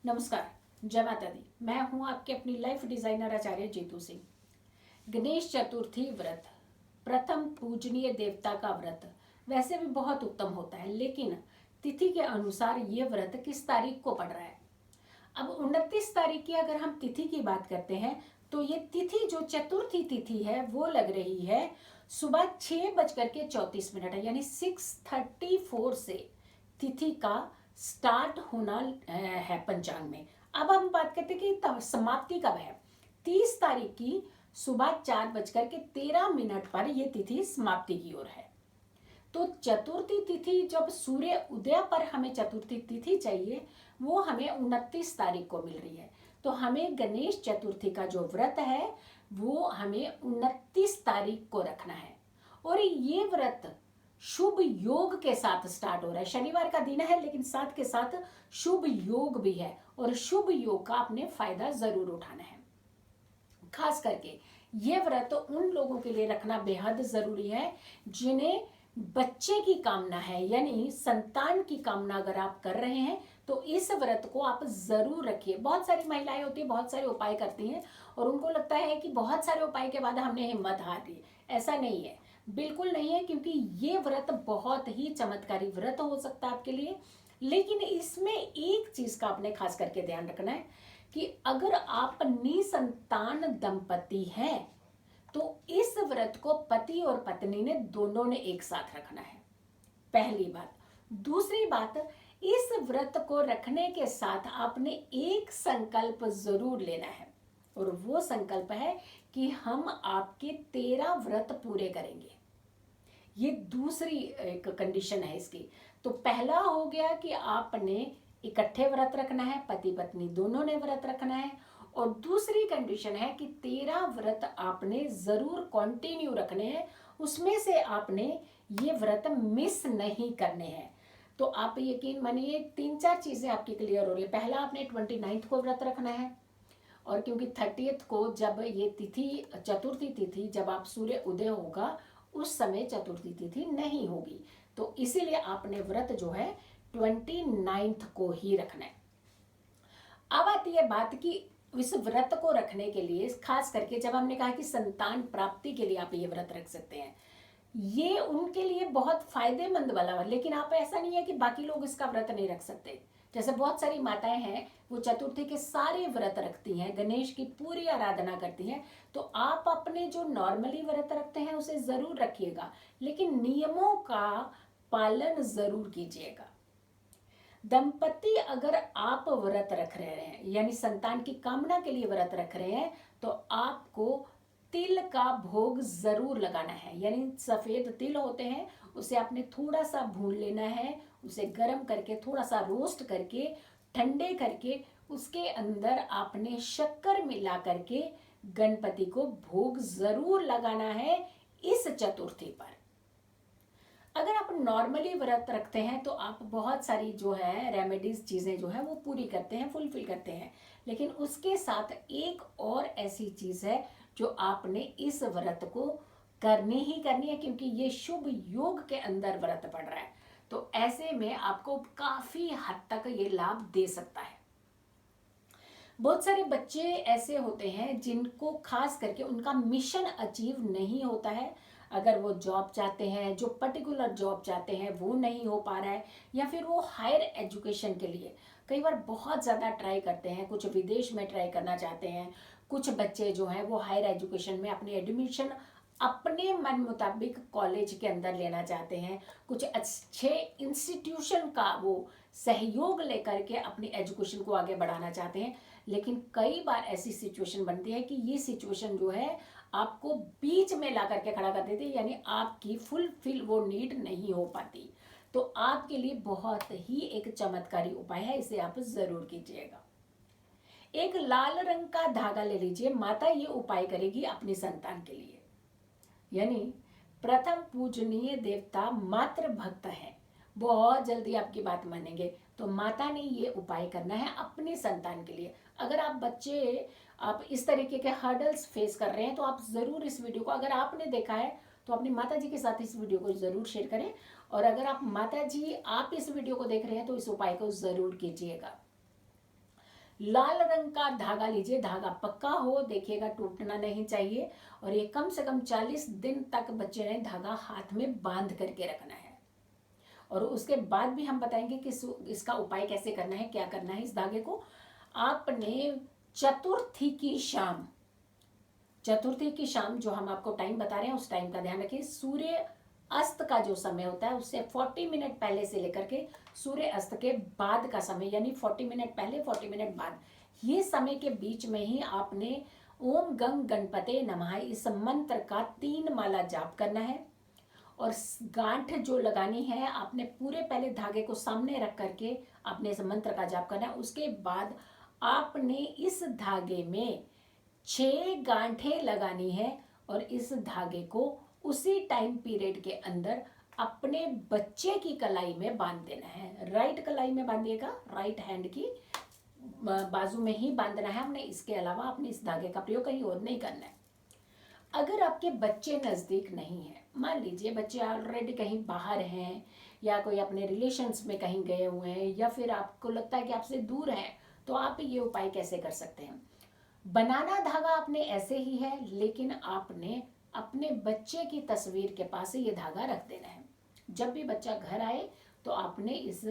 नमस्कार। जय माता दी। मैं हूं आपके अपनी लाइफ डिजाइनर आचार्य जीतू सिंह। गणेश चतुर्थी व्रत प्रथम पूजनीय देवता का व्रत वैसे भी बहुत उत्तम होता है, लेकिन तिथि के अनुसार ये व्रत किस तारीख को पड़ रहा है। अब 29 तारीख की अगर हम तिथि की बात करते हैं तो ये तिथि जो चतुर्थी तिथि है वो लग रही है सुबह 6:34 है, यानी 6:34 से तिथि का स्टार्ट होना है पंचांग में। अब हम बात करते हैं कि समाप्ति कब है। 30 तारीख की सुबह 4:13 पर यह तिथि समाप्ति की ओर है। तो चतुर्थी तिथि जब सूर्य उदय पर हमें चतुर्थी तिथि चाहिए वो हमें 29 तारीख को मिल रही है। तो हमें गणेश चतुर्थी का जो व्रत है वो हमें 29 तारीख को रखना है। और ये व्रत शुभ योग के साथ स्टार्ट हो रहा है। शनिवार का दिन है, लेकिन साथ के साथ शुभ योग भी है और शुभ योग का आपने फायदा जरूर उठाना है। खास करके ये व्रत उन लोगों के लिए रखना बेहद जरूरी है जिन्हें बच्चे की कामना है, यानी संतान की कामना अगर आप कर रहे हैं तो इस व्रत को आप जरूर रखिए। बहुत सारी महिलाएं होती है, बहुत सारे उपाय करती हैं और उनको लगता है कि बहुत सारे उपाय के बाद हमने हिम्मत हार दी। ऐसा नहीं है, बिल्कुल नहीं है, क्योंकि ये व्रत बहुत ही चमत्कारी व्रत हो सकता है आपके लिए। लेकिन इसमें एक चीज का आपने खास करके ध्यान रखना है कि अगर आप निसंतान दंपति हैं तो इस व्रत को पति और पत्नी ने दोनों ने एक साथ रखना है, पहली बात। दूसरी बात, इस व्रत को रखने के साथ आपने एक संकल्प जरूर लेना है और वो संकल्प है कि हम आपके 13 व्रत पूरे करेंगे। ये दूसरी एक कंडीशन है इसकी। तो पहला हो गया कि आपने इकट्ठे व्रत रखना है, पति पत्नी दोनों ने व्रत रखना है। और दूसरी कंडीशन है कि 13 व्रत आपने जरूर कंटिन्यू रखने हैं, उसमें से आपने ये व्रत मिस नहीं करने हैं। तो आप यकीन मानिए 3-4 चीजें आपकी क्लियर हो रही है। पहला, आपने 29 को व्रत रखना है, और क्योंकि 30 को जब ये तिथि चतुर्थी तिथि जब आप सूर्य उदय होगा उस समय चतुर्थी तिथि नहीं होगी, तो इसीलिए आपने व्रत जो है 29 को ही रखना है। अब आती है बात कि इस व्रत को रखने के लिए खास करके जब हमने कहा कि संतान प्राप्ति के लिए आप ये व्रत रख सकते हैं, ये उनके लिए बहुत फायदेमंद वाला है। लेकिन आप ऐसा नहीं है कि बाकी लोग इसका व्रत नहीं रख सकते। जैसे बहुत सारी माताएं हैं वो चतुर्थी के सारे व्रत रखती हैं, गणेश की पूरी आराधना करती हैं। तो आप अपने जो नॉर्मली व्रत रखते हैं उसे जरूर रखिएगा, लेकिन नियमों का पालन जरूर कीजिएगा। दंपति अगर आप व्रत रख रहे हैं, यानी संतान की कामना के लिए व्रत रख रहे हैं, तो आपको तिल का भोग जरूर लगाना है। यानी सफेद तिल होते हैं, उसे आपने थोड़ा सा भून लेना है, उसे गर्म करके थोड़ा सा रोस्ट करके ठंडे करके उसके अंदर आपने शक्कर मिला करके गणपति को भोग जरूर लगाना है इस चतुर्थी पर। अगर आप नॉर्मली व्रत रखते हैं तो आप बहुत सारी जो है रेमेडीज चीजें जो है वो पूरी करते हैं, फुलफिल करते हैं। लेकिन उसके साथ एक और ऐसी चीज है जो आपने इस व्रत को करनी ही करनी है, क्योंकि ये शुभ योग के अंदर व्रत पड़ रहा है। तो ऐसे में आपको काफी हद तक ये लाभ दे सकता है। बहुत सारे बच्चे ऐसे होते हैं जिनको खास करके उनका मिशन अचीव नहीं होता है। अगर वो जॉब चाहते हैं, जो पर्टिकुलर जॉब चाहते हैं वो नहीं हो पा रहा है, या फिर वो हायर एजुकेशन के लिए कई बार बहुत ज़्यादा ट्राई करते हैं, कुछ विदेश में ट्राई करना चाहते हैं। कुछ बच्चे जो हैं वो हायर एजुकेशन में अपनी एडमिशन अपने मन मुताबिक कॉलेज के अंदर लेना चाहते हैं, कुछ अच्छे इंस्टीट्यूशन का वो सहयोग लेकर के अपनी एजुकेशन को आगे बढ़ाना चाहते हैं। लेकिन कई बार ऐसी सिचुएशन बनती है कि ये सिचुएशन जो है आपको बीच में ला करके खड़ा कर देती है, यानी आपकी फुलफिल वो नीड नहीं हो पाती। तो आपके लिए बहुत ही एक चमत्कारी उपाय है, इसे आप जरूर कीजिएगा। एक लाल रंग का धागा ले लीजिए, माता ये उपाय करेगी अपनी संतान के लिए। यानी प्रथम पूजनीय देवता मात्र भक्त है, बहुत जल्दी आपकी बात मानेंगे। तो माता ने ये उपाय करना है अपनी संतान के लिए। अगर आप बच्चे आप इस तरीके के हर्डल्स फेस कर रहे हैं तो आप जरूर इस वीडियो को, अगर आपने देखा है तो अपनी माता जी के साथ इस वीडियो को जरूर शेयर करें। और अगर आप माता जी आप इस वीडियो को देख रहे हैं तो इस उपाय को जरूर कीजिएगा। लाल रंग का धागा लीजिए, धागा पक्का हो, देखिएगा टूटना नहीं चाहिए। और ये कम से कम 40 दिन तक बच्चे ने धागा हाथ में बांध करके रखना है। और उसके बाद भी हम बताएंगे कि इसका उपाय कैसे करना है, क्या करना है। इस धागे को आपने चतुर्थी की शाम, चतुर्थी की शाम जो हम आपको टाइम बता रहे हैं उस टाइम का ध्यान रखिए। सूर्य अस्त का जो समय होता है उससे 40 मिनट पहले से लेकर के सूर्य अस्त के बाद का समय, यानी 40 मिनट पहले 40 मिनट बाद, ये समय के बीच में ही आपने ओम गंग गणपते नमः इस मंत्र का 3 माला जाप करना है। और गांठ जो लगानी है आपने पूरे पहले धागे को सामने रख करके आपने इस मंत्र का जाप करना है। उसके बाद आपने इस धागे में 6 गांठें लगानी है और इस धागे को उसी टाइम पीरियड के अंदर अपने बच्चे की कलाई में बांध देना है। राइट कलाई में बांधिएगा, राइट हैंड की बाजू में ही बांधना है हमने। इसके अलावा आपने इस धागे का प्रयोग कहीं और नहीं करना है। अगर आपके बच्चे नज़दीक नहीं है, मान लीजिए बच्चे ऑलरेडी कहीं बाहर हैं या कोई अपने रिलेशंस में कहीं गए हुए हैं, या फिर आपको लगता है कि आपसे दूर है, तो आप ये उपाय कैसे कर सकते हैं। बनाना धागा आपने ऐसे ही है, लेकिन आपने अपने बच्चे की तस्वीर के पास ये धागा रख देना है। जब भी बच्चा घर आए तो आपने इस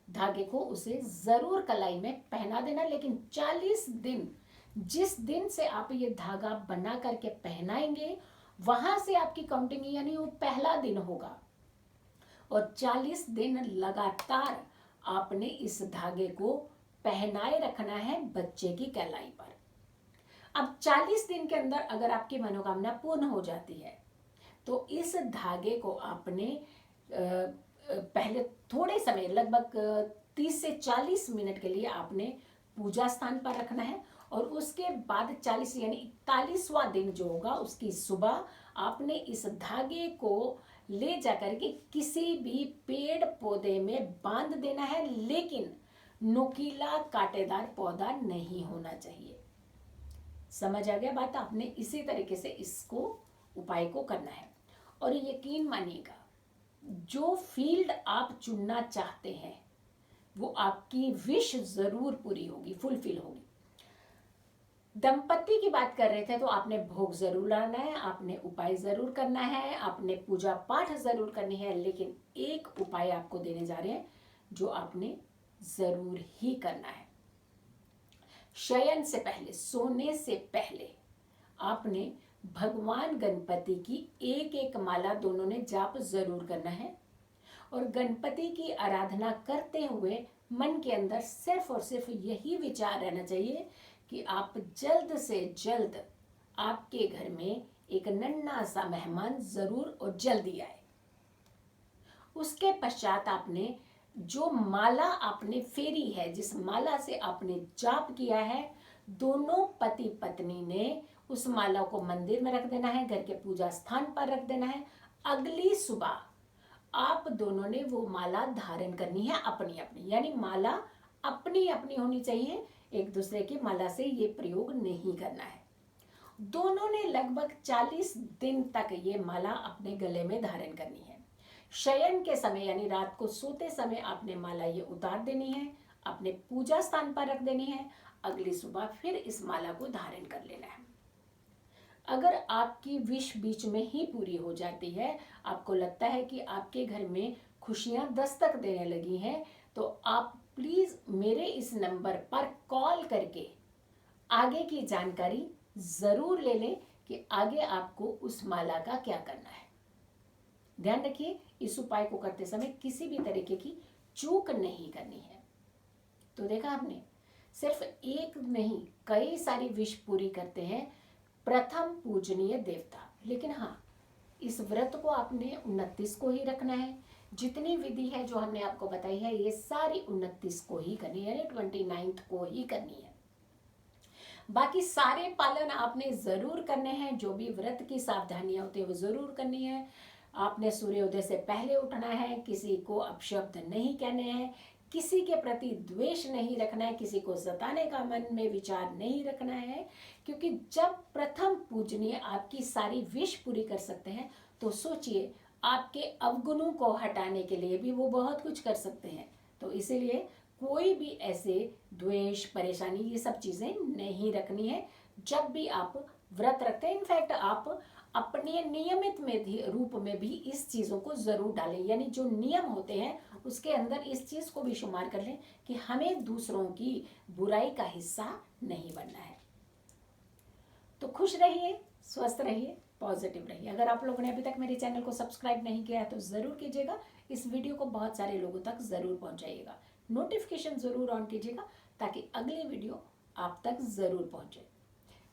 धागे को उसे जरूर कलाई में पहना देना। लेकिन 40 दिन, जिस दिन से आप ये धागा बना करके पहनाएंगे वहां से आपकी काउंटिंग, यानी वो पहला दिन होगा। और 40 दिन लगातार आपने इस धागे को पहनाए रखना है बच्चे की कलाई पर। अब 40 दिन के अंदर अगर आपकी मनोकामना पूर्ण हो जाती है तो इस धागे को आपने पहले थोड़े समय, लगभग 30 से 40 मिनट के लिए आपने पूजा स्थान पर रखना है। और उसके बाद 40 यानी 41वां दिन जो होगा उसकी सुबह आपने इस धागे को ले जाकर के किसी भी पेड़ पौधे में बांध देना है, लेकिन नुकीला कांटेदार पौधा नहीं होना चाहिए। समझ आ गया बात। आपने इसी तरीके से इसको उपाय को करना है। और यकीन मानिएगा, जो फील्ड आप चुनना चाहते हैं वो आपकी विश जरूर पूरी होगी, फुलफिल होगी। दंपति की बात कर रहे थे तो आपने भोग जरूर लाना है, आपने उपाय जरूर करना है, आपने पूजा पाठ जरूर करनी है। लेकिन एक उपाय आपको देने जा रहे हैं जो आपने जरूर ही करना है। शयन से पहले, सोने से पहले आपने भगवान गणपति की एक एक माला दोनों ने जाप जरूर करना है। और गणपति की आराधना करते हुए मन के अंदर सिर्फ और सिर्फ यही विचार रहना चाहिए कि आप जल्द से जल्द आपके घर में एक नन्हा सा मेहमान जरूर और जल्दी आए। उसके पश्चात आपने जो माला आपने फेरी है, जिस माला से आपने जाप किया है, दोनों पति पत्नी ने उस माला को मंदिर में रख देना है, घर के पूजा स्थान पर रख देना है। अगली सुबह आप दोनों ने वो माला धारण करनी है अपनी अपनी, यानी माला अपनी अपनी होनी चाहिए, एक दूसरे की माला से ये प्रयोग नहीं करना है। दोनों ने लगभग 40 दिन तक ये माला अपने गले में धारण करनी है। शयन के समय यानी रात को सोते समय आपने माला ये उतार देनी है, अपने पूजा स्थान पर रख देनी है। अगली सुबह फिर इस माला को धारण कर लेना है। अगर आपकी विश बीच में ही पूरी हो जाती है, आपको लगता है कि आपके घर में खुशियां दस्तक देने लगी हैं, तो आप प्लीज मेरे इस नंबर पर कॉल करके आगे की जानकारी जरूर ले लें कि आगे आपको उस माला का क्या करना है। ध्यान रखिए, इस उपाय को करते समय किसी भी तरीके की चूक नहीं करनी है। तो देखा आपने, सिर्फ एक नहीं कई सारी विश पूरी करते हैं प्रथम पूजनीय देवता। लेकिन हाँ, इस व्रत को आपने 29 को ही रखना है। जितनी विधि है जो हमने आपको बताई है ये सारी 29 को ही करनी है, यानी 29 को ही करनी है। बाकी सारे पालन आपने जरूर करने हैं, जो भी व्रत की सावधानियां होती है वो जरूर करनी है। आपने सूर्योदय से पहले उठना है, किसी को अपशब्द नहीं कहने हैं, किसी के प्रति द्वेष नहीं रखना है, किसी को सताने का मन में विचार नहीं रखना है। क्योंकि जब प्रथम पूजनीय आपकी सारी विश पूरी कर सकते हैं तो सोचिए आपके अवगुणों को हटाने के लिए भी वो बहुत कुछ कर सकते हैं। तो इसीलिए कोई भी ऐसे द्वेष, परेशानी, ये सब चीज़ें नहीं रखनी है जब भी आप व्रत रखते हैं। इनफैक्ट आप अपने नियमित में भी रूप में भी इस चीज़ों को ज़रूर डालें, यानी जो नियम होते हैं उसके अंदर इस चीज़ को भी शुमार कर लें कि हमें दूसरों की बुराई का हिस्सा नहीं बनना है। तो खुश रहिए, स्वस्थ रहिए, पॉजिटिव रहिए। अगर आप लोगों ने अभी तक मेरे चैनल को सब्सक्राइब नहीं किया है तो ज़रूर कीजिएगा। इस वीडियो को बहुत सारे लोगों तक ज़रूर पहुंचाइएगा। नोटिफिकेशन ज़रूर ऑन कीजिएगा ताकि अगली वीडियो आप तक ज़रूर पहुंचे।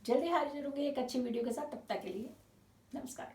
जल्दी हाजिर होंगे एक अच्छी वीडियो के साथ। तब तक के लिए नमस्कार।